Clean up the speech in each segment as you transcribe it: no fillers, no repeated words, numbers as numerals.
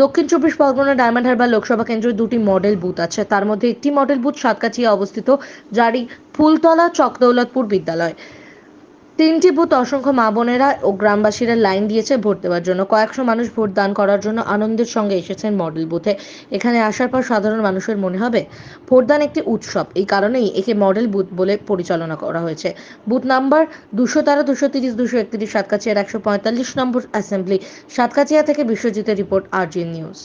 দক্ষিণ চব্বিশ পরগনা ডায়মন্ড হারবার লোকসভা কেন্দ্রে দুটি মডেল বুথ আছে। তার মধ্যে একটি মডেল বুথ সাতকাছিয়া অবস্থিত, যারই ফুলতলা চকদৌলতপুর বিদ্যালয়। তিনটি বুথ অসংখ্য মা বোনেরা ও গ্রামবাসীরা লাইন দিয়েছে ভোট দেওয়ার জন্য। কয়েকশো মানুষ ভোট দান করার জন্য আনন্দের সঙ্গে এসেছেন মডেল বুথে। এখানে আসার পর সাধারণ মানুষের মনে হবে ভোটদান একটি উৎসব। এই কারণেই একে মডেল বুথ বলে পরিচালনা করা হয়েছে। বুথ নাম্বার 213, 230, 231 সাতকাছিয়ার 145 নম্বর অ্যাসেম্বলি। সাতকাছিয়া থেকে বিশ্বজিতের রিপোর্ট, RGN নিউজ।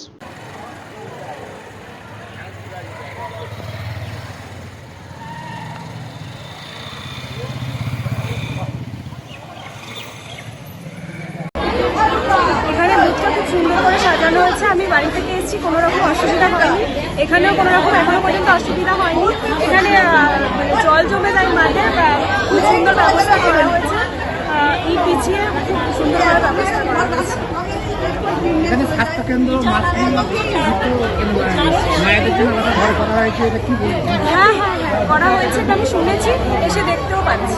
এখানে বুথটা খুব সুন্দর করে সাজানো হয়েছে। আমি বাড়ি থেকে এসেছি, কোনো রকম অসুবিধা হয়নি। এখানেও কোনো রকম এখনো পর্যন্ত অসুবিধা হয়নি। এখানে জল জমে যায় মাঠে, খুব সুন্দর ব্যবস্থা করা হয়েছে। এই পিছিয়ে খুব সুন্দরভাবে ব্যবস্থা করা হয়েছে। এখানে স্বাস্থ্যকেন্দ্র, মায়েদের জন্য ঘর করা হয়েছে, এটা কি বলবো? হ্যাঁ, করা হয়েছে, এটা আমি শুনেছি, এসে দেখতেও পাচ্ছি।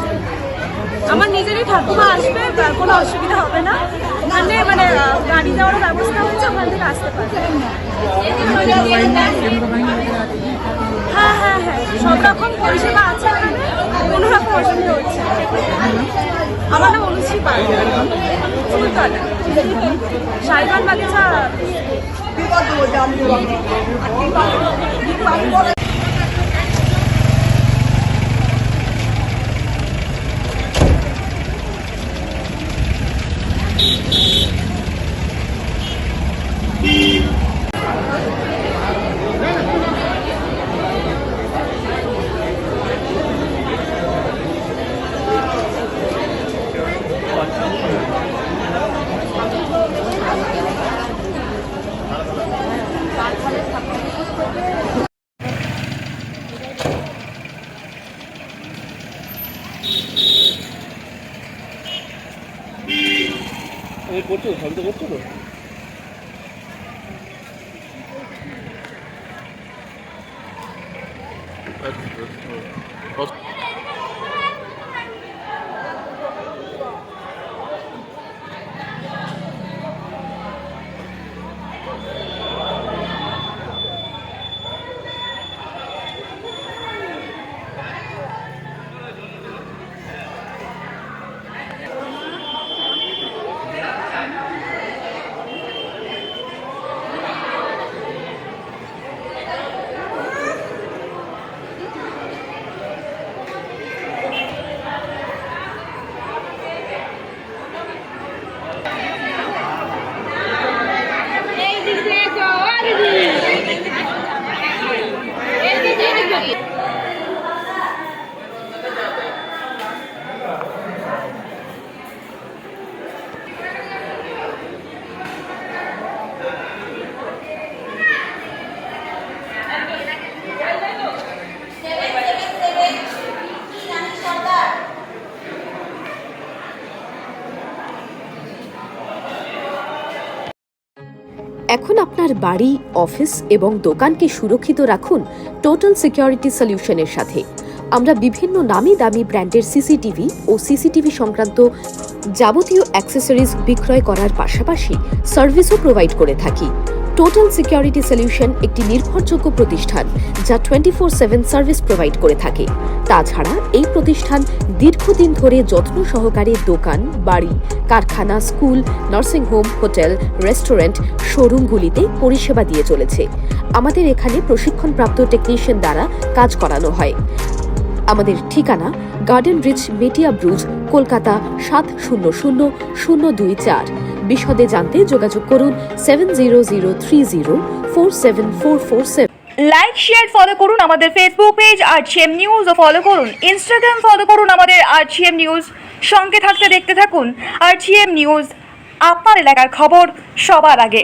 আমার নিজেরই ঠাকুমা আসবে, কোনো অসুবিধা হবে না। ওখানে গাড়ি যাওয়ার ব্যবস্থা হয়েছে, ওখান থেকে আসতে পারবে। হ্যাঁ, সব রকম পরিষেবা আছে এখানে, কোনো রকম অসুবিধা হচ্ছে। আমার নাম অনুশ্রী পাল, ফুলতলা, শাইবান বাগিচা। করছো সবই তো করছো তো। এখন আপনার বাড়ি, অফিস এবং দোকানকে সুরক্ষিত রাখুন টোটাল সিকিউরিটি সলিউশনের সাথে। আমরা বিভিন্ন নামি দামি ব্র্যান্ডের সিসিটিভি ও সিসিটিভি সংক্রান্ত যাবতীয় অ্যাক্সেসরিজ বিক্রয় করার পাশাপাশি সার্ভিসও প্রোভাইড করে থাকি। টোটাল সিকিউরিটি সলিউশন একটি নির্ভরযোগ্য প্রতিষ্ঠান যা 24/7 সার্ভিস প্রোভাইড করে থাকে। তাছাড়া এই প্রতিষ্ঠান দীর্ঘদিন ধরে যত্ন সহকারে দোকান, বাড়ি, কারখানা, স্কুল, নার্সিংহোম, হোটেল, রেস্টুরেন্ট, শোরুমগুলিতে পরিষেবা দিয়ে চলেছে। আমাদের এখানে প্রশিক্ষণপ্রাপ্ত টেকনিশিয়ান দ্বারা কাজ করানো হয়। আমাদের ঠিকানা গার্ডেন রিচ, মেটিয়া ব্রুজ, কলকাতা 700024। বিশদে জানতে যোগাযোগ করুন 7003047447। লাইক, শেয়ার, ফলো করুন আমাদের ফেসবুক পেজ RGM নিউজ ও ফলো করুন ইনস্টাগ্রাম, ফলো করুন আমাদের RGM নিউজ। সঙ্গে থাকতে দেখতে থাকুন RGM নিউজ, আপনার এলাকার খবর সবার আগে।